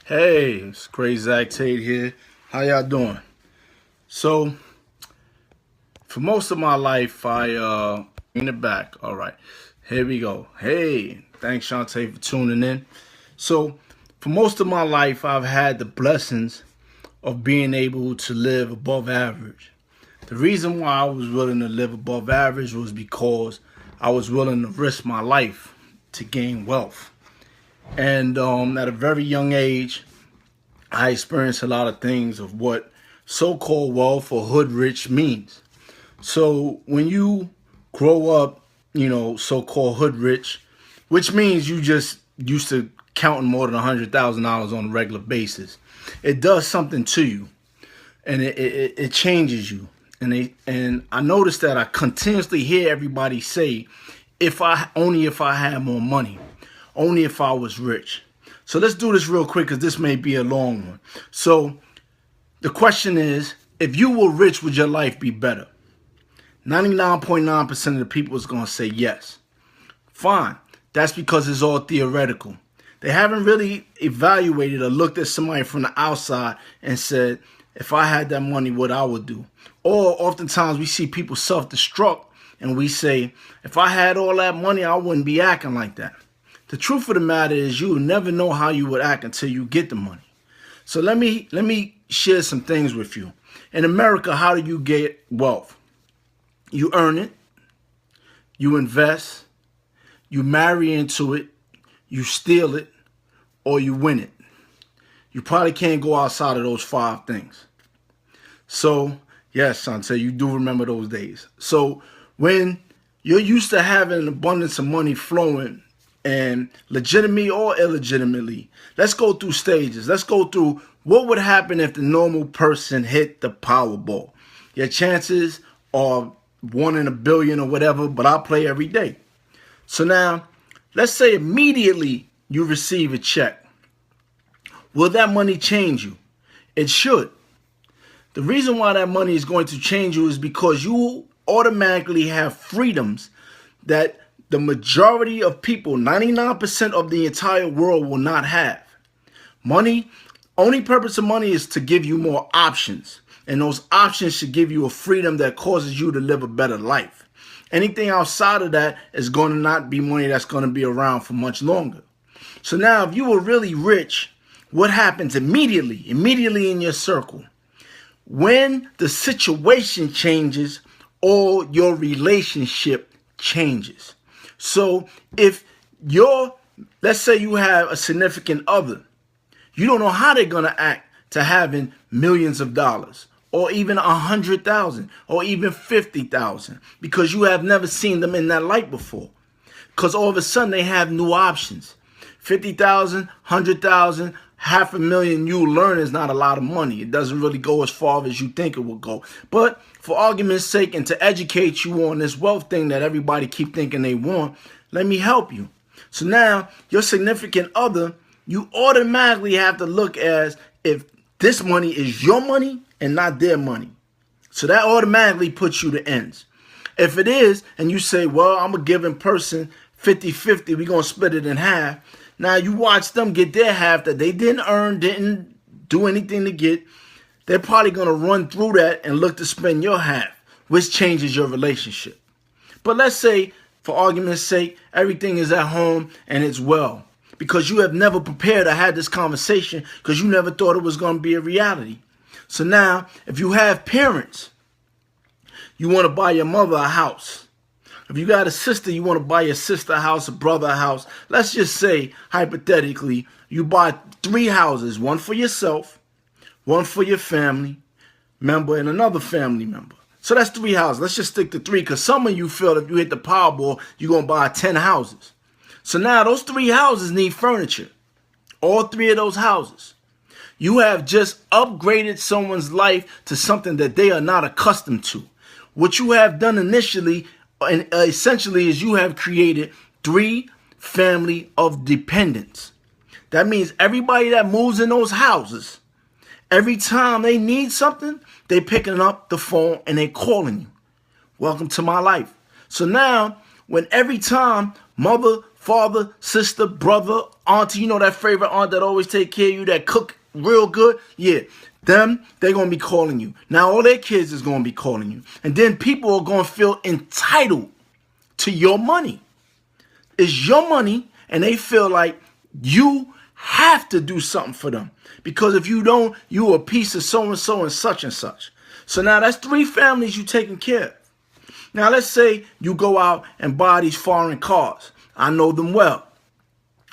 Hey, it's crazy Tate here. How y'all doing? So, for most of my life, I in the back. All right, here we go. Hey, thanks Shantae for tuning in. So, for most of my life, I've had the blessings of being able to live above average. The reason why I was willing to live above average was because I was willing to risk my life to gain wealth. And at a very young age, I experienced a lot of things of what so-called wealth or hood rich means. So when you grow up, so-called hood rich, which means you just used to counting more than $100,000 on a regular basis, it does something to you, and it changes you. And I noticed that I continuously hear everybody say, if I had more money, only if I was rich. So let's do this real quick because this may be a long one. So the question is, if you were rich, would your life be better? 99.9% of the people is going to say yes. Fine. That's because it's all theoretical. They haven't really evaluated or looked at somebody from the outside and said, if I had that money, what I would do. Or oftentimes we see people self-destruct and we say, if I had all that money, I wouldn't be acting like that. The truth of the matter is you will never know how you would act until you get the money. So let me share some things with you. In America, how do you get wealth? You earn it, you invest, you marry into it, you steal it, or you win it. You probably can't go outside of those five things. So, yes, Sante, you do remember those days. So when you're used to having an abundance of money flowing, and legitimately or illegitimately, let's go through stages. Let's go through what would happen if the normal person hit the Powerball. Your chances are 1 in a billion or whatever, but I play every day. So now, let's say immediately you receive a check. Will that money change you? It should. The reason why that money is going to change you is because you automatically have freedoms that the majority of people, 99% of the entire world, will not have. Money, only purpose of money is to give you more options. And those options should give you a freedom that causes you to live a better life. Anything outside of that is going to not be money that's going to be around for much longer. So now if you were really rich, what happens immediately in your circle? When the situation changes or your relationship changes. So if let's say you have a significant other, you don't know how they're going to act to having millions of dollars or even 100,000 or even 50,000 because you have never seen them in that light before. Because all of a sudden they have new options. 50,000, 100,000, half a million, you learn is not a lot of money. It doesn't really go as far as you think it will go. But for argument's sake and to educate you on this wealth thing that everybody keep thinking they want, let me help you. So now your significant other, you automatically have to look as if this money is your money and not their money. So that automatically puts you to ends. If it is, and you say, well, I'm a given person 50-50, we're going to split it in half. Now you watch them get their half that they didn't earn, didn't do anything to get. They're probably going to run through that and look to spend your half, which changes your relationship. But let's say, for argument's sake, everything is at home and it's well. Because you have never prepared or had this conversation because you never thought it was going to be a reality. So now, if you have parents, you want to buy your mother a house. If you got a sister, you want to buy your sister a house, a brother a house. Let's just say, hypothetically, you buy 3 houses, one for yourself, one for your family member, and another family member. So that's 3 houses. Let's just stick to 3 because some of you feel if you hit the Powerball, you're going to buy 10 houses. So now those 3 houses need furniture. All 3 of those houses. You have just upgraded someone's life to something that they are not accustomed to. What you have done initially and essentially is you have created 3 family of dependents. That means everybody that moves in those houses, every time they need something, they picking up the phone and they calling you. Welcome to my life. So now, when every time mother, father, sister, brother, auntie, you know that favorite aunt that always take care of you, that cook real good? Yeah, them, they're going to be calling you. Now all their kids is going to be calling you. And then people are going to feel entitled to your money. It's your money, and they feel like you have to do something for them. Because if you don't, you a piece of so-and-so and such and such. So now that's 3 families you taking care of. Now let's say you go out and buy these foreign cars. I know them well.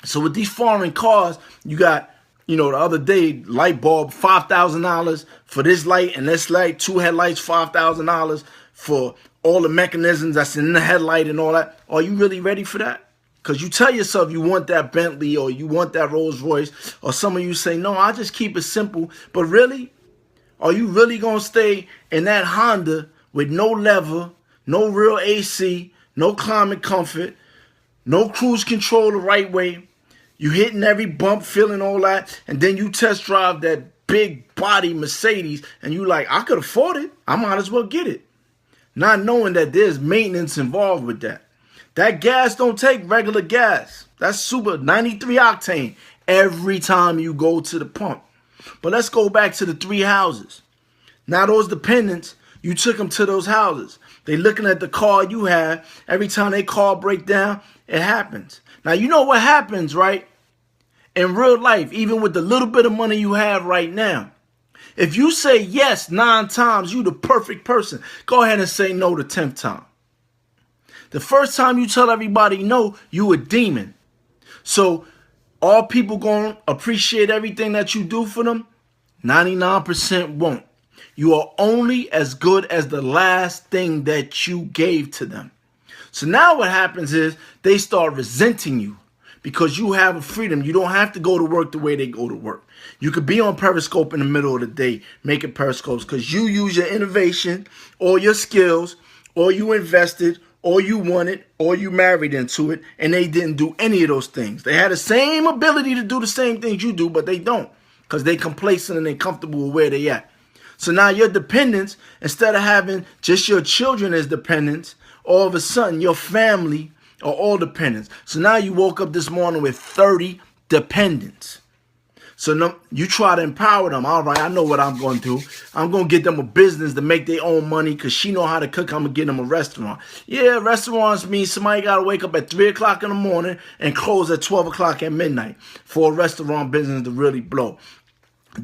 So with these foreign cars, you got, the other day, light bulb, $5,000 for this light and this light, 2 headlights, $5,000 for all the mechanisms that's in the headlight and all that. Are you really ready for that? Because you tell yourself you want that Bentley or you want that Rolls Royce, or some of you say, no, I just keep it simple. But really, are you really going to stay in that Honda with no lever, no real AC, no climate comfort, no cruise control the right way? You hitting every bump, feeling all that, and then you test drive that big body Mercedes, and you like, I could afford it. I might as well get it. Not knowing that there's maintenance involved with that. That gas don't take regular gas. That's super 93 octane every time you go to the pump. But let's go back to the 3 houses. Now those dependents, you took them to those houses. They looking at the car you have. Every time they car break down, it happens. Now you know what happens, right? In real life, even with the little bit of money you have right now. If you say yes 9 times, you the perfect person. Go ahead and say no the 10th time. The first time you tell everybody no, you a demon. So are people going to appreciate everything that you do for them? 99% won't. You are only as good as the last thing that you gave to them. So now what happens is they start resenting you because you have a freedom. You don't have to go to work the way they go to work. You could be on Periscope in the middle of the day making Periscopes because you use your innovation or your skills, or you invested, or you wanted, or you married into it, and they didn't do any of those things. They had the same ability to do the same things you do, but they don't because they complacent and they comfortable with where they at. So now your dependents, instead of having just your children as dependents, all of a sudden your family are all dependents. So now you woke up this morning with 30 dependents. So no, you try to empower them. All right, I know what I'm going to do. I'm going to get them a business to make their own money because she know how to cook. I'm going to get them a restaurant. Yeah, restaurants mean somebody got to wake up at 3 o'clock in the morning and close at 12 o'clock at midnight for a restaurant business to really blow.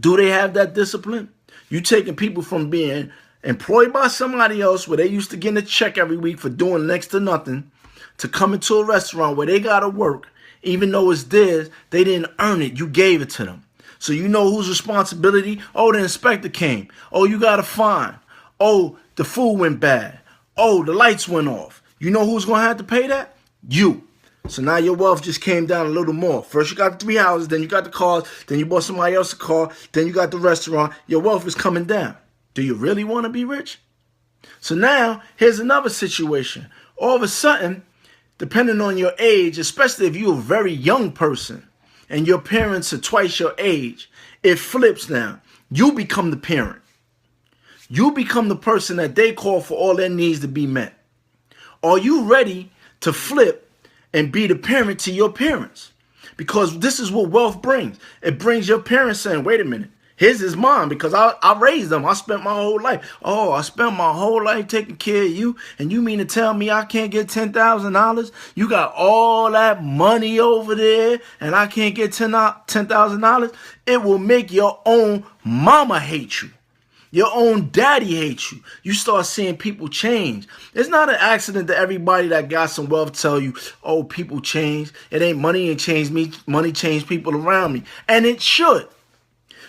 Do they have that discipline? You taking people from being employed by somebody else where they used to get a check every week for doing next to nothing to come into a restaurant where they got to work. Even though it's theirs, they didn't earn it. You gave it to them. So you know whose responsibility? Oh, the inspector came. Oh, you got a fine. Oh, the food went bad. Oh, the lights went off. You know who's going to have to pay that? You. So now your wealth just came down a little more. First you got the 3 houses, then you got the cars, then you bought somebody else a car, then you got the restaurant. Your wealth is coming down. Do you really want to be rich? So now here's another situation. All of a sudden, depending on your age, especially if you're a very young person, and your parents are twice your age, it flips now. You become the parent. You become the person that they call for all their needs to be met. Are you ready to flip and be the parent to your parents? Because this is what wealth brings. It brings your parents saying, wait a minute, his is mine because I raised them. I spent my whole life. Oh, I spent my whole life taking care of you. And you mean to tell me I can't get $10,000? You got all that money over there and I can't get $10,000? It will make your own mama hate you. Your own daddy hates you. You start seeing people change. It's not an accident that everybody that got some wealth tell you, oh, people change. It ain't money ain't changed me. Money changed people around me. And it should.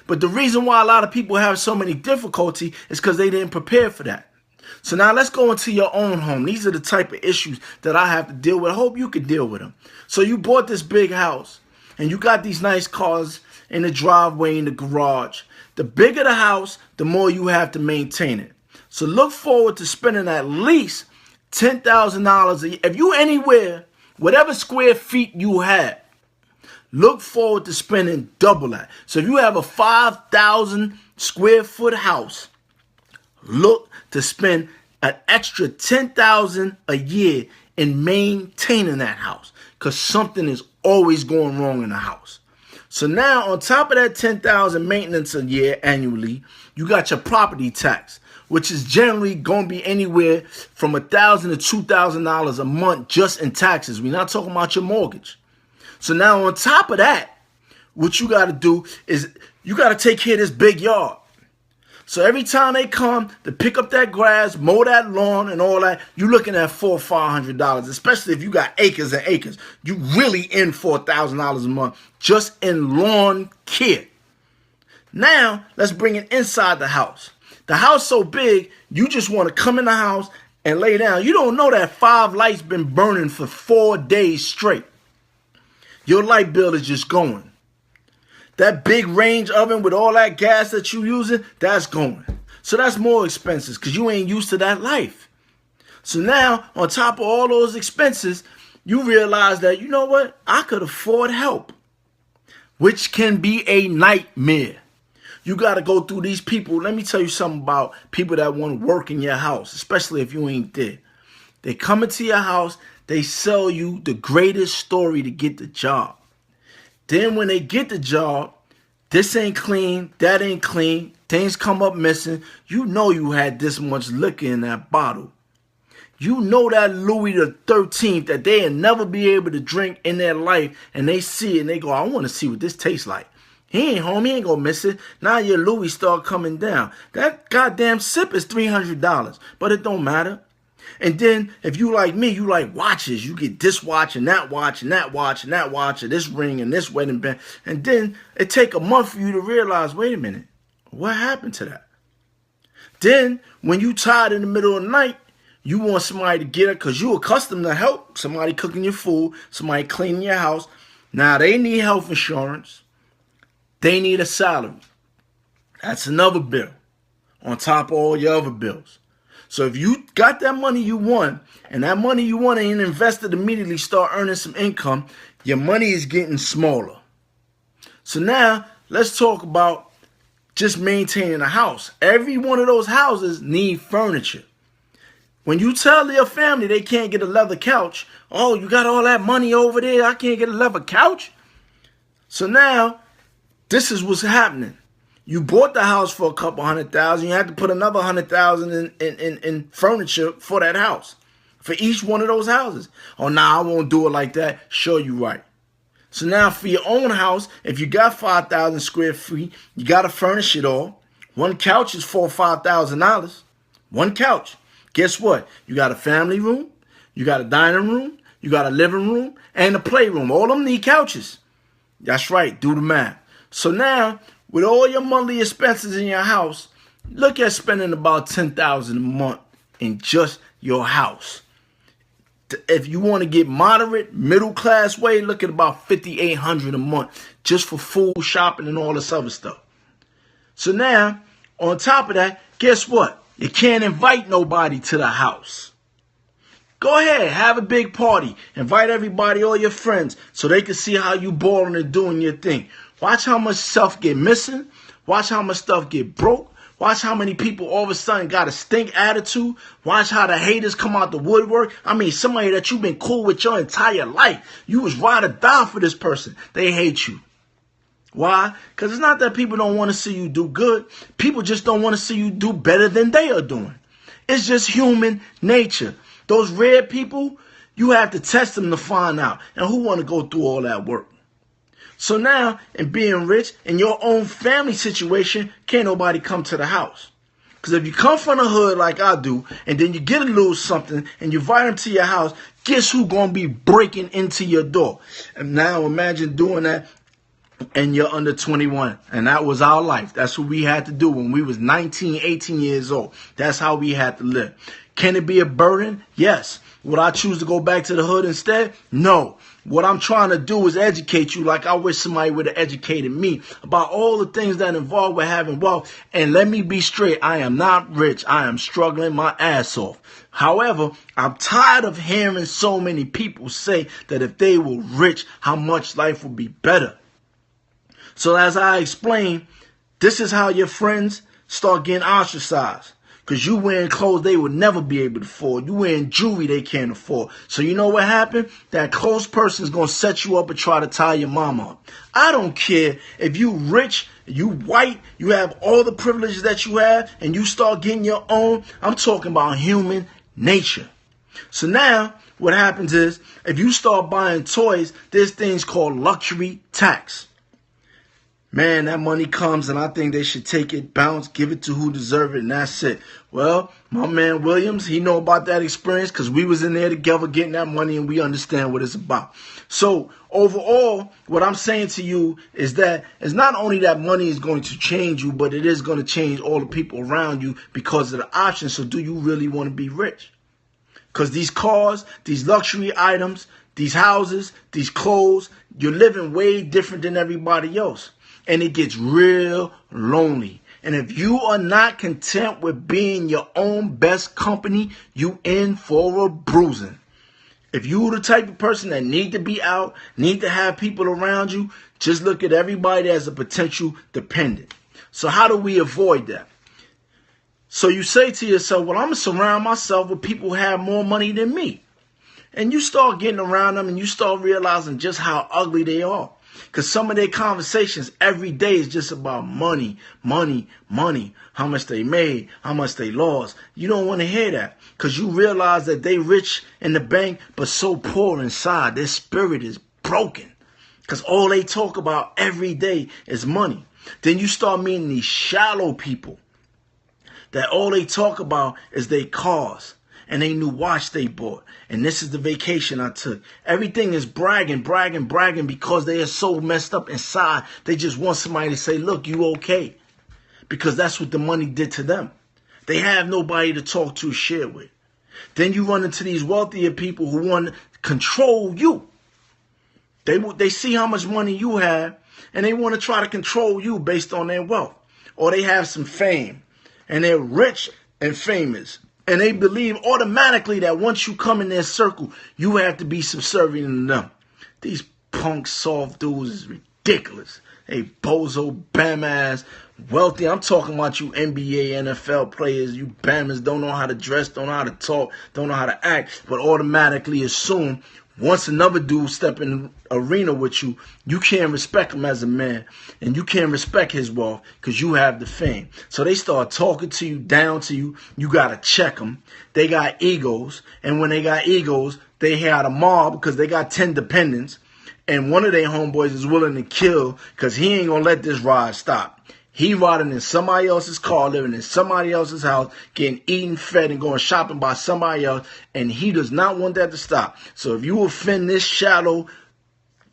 But the reason why a lot of people have so many difficulty is because they didn't prepare for that. So now let's go into your own home. These are the type of issues that I have to deal with. I hope you could deal with them. So you bought this big house and you got these nice cars in the driveway, in the garage. The bigger the house, the more you have to maintain it. So look forward to spending at least $10,000 a year. If you anywhere, whatever square feet you have, look forward to spending double that. So if you have a 5,000 square foot house, look to spend an extra $10,000 a year in maintaining that house. because something is always going wrong in the house. So now on top of that $10,000 maintenance a year annually, you got your property tax, which is generally going to be anywhere from $1,000 to $2,000 a month just in taxes. We're not talking about your mortgage. So now on top of that, what you got to do is you got to take care of this big yard. So every time they come to pick up that grass, mow that lawn and all that, you're looking at $400 or $500, especially if you got acres and acres. You really in $4,000 a month just in lawn care. Now, let's bring it inside the house. The house so big, you just want to come in the house and lay down. You don't know that 5 lights been burning for 4 days straight. Your light bill is just going. That big range oven with all that gas that you using, that's going. So that's more expenses because you ain't used to that life. So now, on top of all those expenses, you realize that, you know what? I could afford help, which can be a nightmare. You got to go through these people. Let me tell you something about people that want to work in your house, especially if you ain't there. They come into your house, they sell you the greatest story to get the job. Then when they get the job, this ain't clean, that ain't clean, things come up missing. You know you had this much liquor in that bottle. You know that Louis the 13th that they'll never be able to drink in their life, and they see it and they go, I want to see what this tastes like. He ain't home, he ain't gonna miss it. Now your Louis start coming down. That goddamn sip is $300, but it don't matter. And then, if you like me, you like watches. You get this watch and that watch and that watch and that watch and this ring and this wedding band. And then it take a month for you to realize, wait a minute, what happened to that? Then, when you tired in the middle of the night, you want somebody to get it because you accustomed to help. Somebody cooking your food, somebody cleaning your house. Now, they need health insurance. They need a salary. That's another bill on top of all your other bills. So if you got that money you won, and that money you won ain't invested immediately, start earning some income, your money is getting smaller. So now, let's talk about just maintaining a house. Every one of those houses need furniture. When you tell your family they can't get a leather couch, oh, you got all that money over there, I can't get a leather couch? So now, this is what's happening. You bought the house for a couple $100,000. You had to put another $100,000 in furniture for that house, for each one of those houses. Oh, nah, I won't do it like that. Sure, you right. So now for your own house, if you got 5,000 square feet, you got to furnish it all. One couch is $4,000 or $5,000. One couch. Guess what? You got a family room, you got a dining room, you got a living room, and a playroom. All of them need couches. That's right. Do the math. So now, with all your monthly expenses in your house, look at spending about $10,000 a month in just your house. If you want to get moderate, middle class way, look at about $5,800 a month just for food, shopping, and all this other stuff. So now, on top of that, guess what? You can't invite nobody to the house. Go ahead, have a big party. Invite everybody, all your friends, so they can see how you balling and doing your thing. Watch how much stuff get missing. Watch how much stuff get broke. Watch how many people all of a sudden got a stink attitude. Watch how the haters come out the woodwork. I mean, somebody that you've been cool with your entire life. You was ride or die for this person. They hate you. Why? Because it's not that people don't want to see you do good. People just don't want to see you do better than they are doing. It's just human nature. Those rare people, you have to test them to find out. And who want to go through all that work? So now, in being rich, in your own family situation, can't nobody come to the house. Because if you come from the hood like I do, and then you get a little something, and you invite them to your house, guess who's going to be breaking into your door? And now imagine doing that, and you're under 21. And that was our life. That's what we had to do when we was 19, 18 years old. That's how we had to live. Can it be a burden? Yes. Would I choose to go back to the hood instead? No. What I'm trying to do is educate you like I wish somebody would have educated me about all the things that involve with having wealth. And let me be straight, I am not rich. I am struggling my ass off. However, I'm tired of hearing so many people say that if they were rich, how much life would be better. So as I explained, this is how your friends start getting ostracized. Because you wearing clothes they would never be able to afford. You wearing jewelry they can't afford. So you know what happened? That close person is going to set you up and try to tie your mama up. I don't care if you rich, you white, you have all the privileges that you have, and you start getting your own. I'm talking about human nature. So now what happens is if you start buying toys, there's things called luxury tax. Man, that money comes and I think they should take it, bounce, give it to who deserve it, and that's it. Well, my man Williams, he know about that experience because we was in there together getting that money and we understand what it's about. So overall, what I'm saying to you is that it's not only that money is going to change you, but it is going to change all the people around you because of the options. So do you really want to be rich? Because these cars, these luxury items, these houses, these clothes, you're living way different than everybody else. And it gets real lonely. And if you are not content with being your own best company, you in for a bruising. If you're the type of person that need to be out, need to have people around you, just look at everybody as a potential dependent. So how do we avoid that? So you say to yourself, well, I'm going to surround myself with people who have more money than me. And you start getting around them and you start realizing just how ugly they are. Because some of their conversations every day is just about money, money, money, how much they made, how much they lost. You don't want to hear that because you realize that they rich in the bank, but so poor inside. Their spirit is broken because all they talk about every day is money. Then you start meeting these shallow people that all they talk about is their cars and they new watch they bought. And this is the vacation I took. Everything is bragging, bragging, bragging because they are so messed up inside. They just want somebody to say, look, you okay? Because that's what the money did to them. They have nobody to talk to, share with. Then you run into these wealthier people who want to control you. They see how much money you have and they want to try to control you based on their wealth. Or they have some fame and they're rich and famous. And they believe automatically that once you come in their circle, you have to be subservient to them. These punk soft dudes is ridiculous. Hey, bozo, bam ass, wealthy. I'm talking about you NBA, NFL players. You bammers don't know how to dress, don't know how to talk, don't know how to act, but automatically assume once another dude step in the arena with you, you can't respect him as a man. And you can't respect his wealth because you have the fame. So they start talking to you, down to you. You got to check them. They got egos. And when they got egos, they had a mob because they got 10 dependents. And one of their homeboys is willing to kill because he ain't going to let this ride stop. He riding in somebody else's car, living in somebody else's house, getting eaten, fed, and going shopping by somebody else. And he does not want that to stop. So if you offend this shallow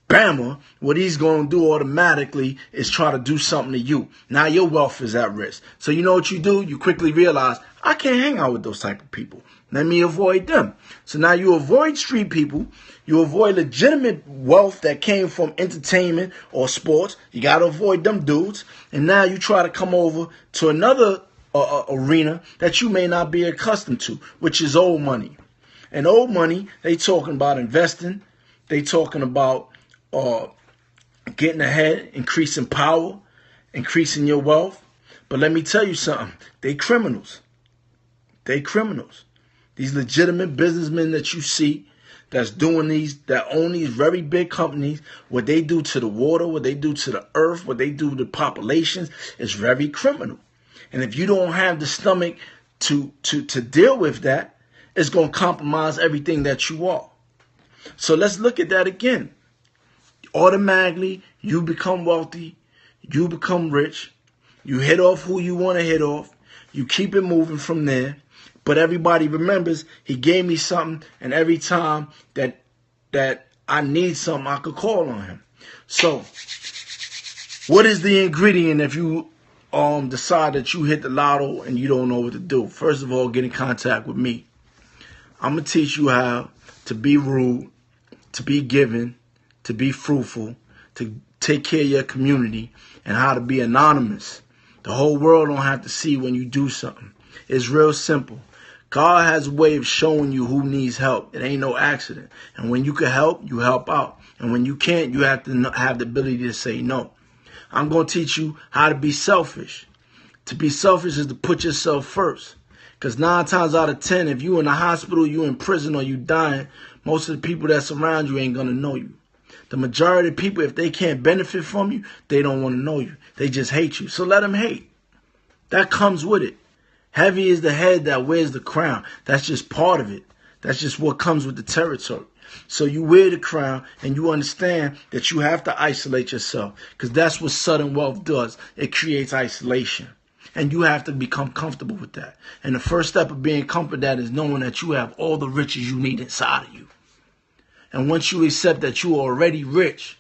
Bama, what he's going to do automatically is try to do something to you. Now your wealth is at risk. So you know what you do? You quickly realize, I can't hang out with those type of people. Let me avoid them. So now you avoid street people. You avoid legitimate wealth that came from entertainment or sports. You got to avoid them dudes. And now you try to come over to another arena that you may not be accustomed to, which is old money. And old money, they talking about investing. They talking about getting ahead, increasing power, increasing your wealth. But let me tell you something. They criminals. They criminals. These legitimate businessmen that you see that's doing these, that own these very big companies, what they do to the water, what they do to the earth, what they do to populations is very criminal. And if you don't have the stomach to deal with that, it's going to compromise everything that you are. So let's look at that again. Automatically, you become wealthy, you become rich, you hit off who you want to hit off, you keep it moving from there. But everybody remembers he gave me something, and every time that I need something, I could call on him. So, what is the ingredient if you decide that you hit the lotto and you don't know what to do? First of all, get in contact with me. I'm going to teach you how to be rude, to be giving, to be fruitful, to take care of your community, and how to be anonymous. The whole world don't have to see when you do something. It's real simple. God has a way of showing you who needs help. It ain't no accident. And when you can help, you help out. And when you can't, you have to have the ability to say no. I'm going to teach you how to be selfish. To be selfish is to put yourself first. Because 9 times out of 10, if you in the hospital, you in prison, or you dying, most of the people that's around you ain't going to know you. The majority of people, if they can't benefit from you, they don't want to know you. They just hate you. So let them hate. That comes with it. Heavy is the head that wears the crown. That's just part of it. That's just what comes with the territory. So you wear the crown and you understand that you have to isolate yourself, because that's what sudden wealth does. It creates isolation. And you have to become comfortable with that. And the first step of being comfortable with that is knowing that you have all the riches you need inside of you. And once you accept that you are already rich,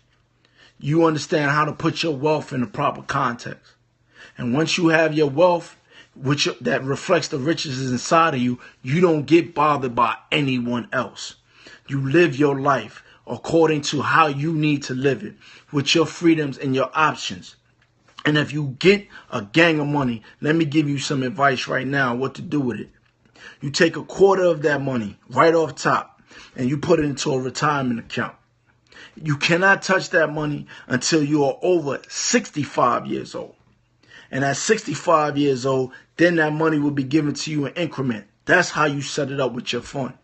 you understand how to put your wealth in the proper context. And once you have your wealth, that reflects the riches inside of you, you don't get bothered by anyone else. You live your life according to how you need to live it, with your freedoms and your options. And if you get a gang of money, let me give you some advice right now what to do with it. You take a quarter of that money right off top and you put it into a retirement account. You cannot touch that money until you are over 65 years old. And at 65 years old, then that money will be given to you in increment. That's how you set it up with your fund.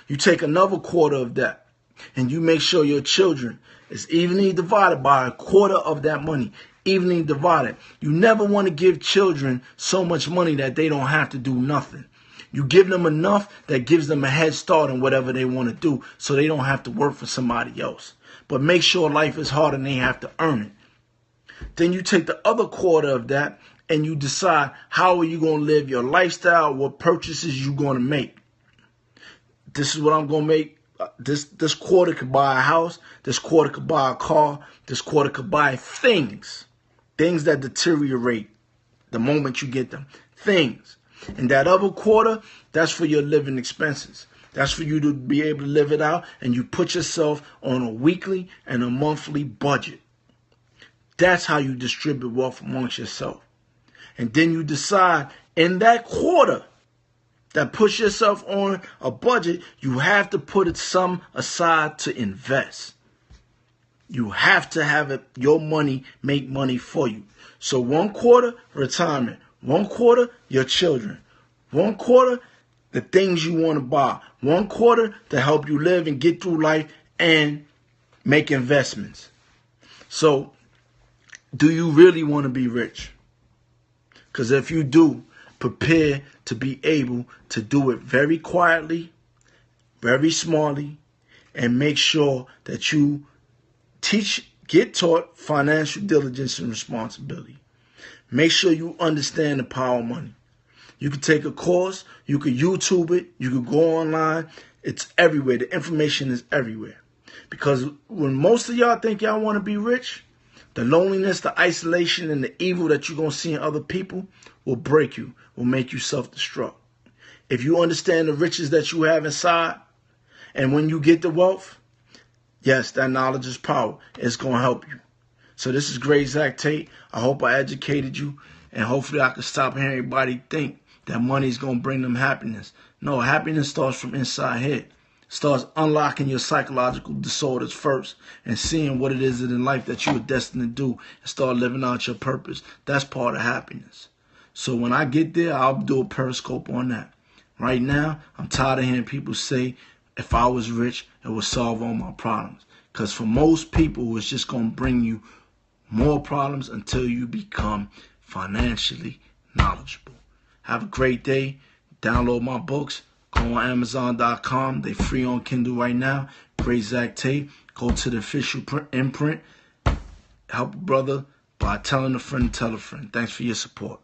You take another quarter of that and you make sure your children is evenly divided by a quarter of that money. Evenly divided. You never want to give children so much money that they don't have to do nothing. You give them enough that gives them a head start in whatever they want to do, so they don't have to work for somebody else. But make sure life is hard and they have to earn it. Then you take the other quarter of that and you decide how are you going to live your lifestyle, what purchases you going to make. This is what I'm going to make. This quarter could buy a house. This quarter could buy a car. This quarter could buy things. Things that deteriorate the moment you get them. Things. And that other quarter, that's for your living expenses. That's for you to be able to live it out. And you put yourself on a weekly and a monthly budget. That's how you distribute wealth amongst yourself. And then you decide in that quarter that puts yourself on a budget, you have to put some aside to invest. You have to have it, your money make money for you. So 1 quarter, retirement. 1 quarter, your children. 1 quarter, the things you want to buy. 1 quarter to help you live and get through life and make investments. So, do you really want to be rich? Because if you do, prepare to be able to do it very quietly, very smartly, and make sure that you get taught financial diligence and responsibility. Make sure you understand the power of money. You can take a course, you can YouTube it, you can go online. It's everywhere. The information is everywhere. Because when most of y'all think y'all want to be rich, the loneliness, the isolation, and the evil that you're going to see in other people will break you, will make you self-destruct. If you understand the riches that you have inside, and when you get the wealth, yes, that knowledge is power. It's going to help you. So this is Great Zach Tate. I hope I educated you, and hopefully I can stop hearing everybody think that money is going to bring them happiness. No, happiness starts from inside here. Starts unlocking your psychological disorders first and seeing what it is in life that you are destined to do and start living out your purpose. That's part of happiness. So when I get there, I'll do a periscope on that. Right now, I'm tired of hearing people say, if I was rich, it would solve all my problems. Because for most people, it's just going to bring you more problems until you become financially knowledgeable. Have a great day. Download my books. Go on Amazon.com. They're free on Kindle right now. Great Zach Tate. Go to the official imprint. Help a brother by telling a friend to tell a friend. Thanks for your support.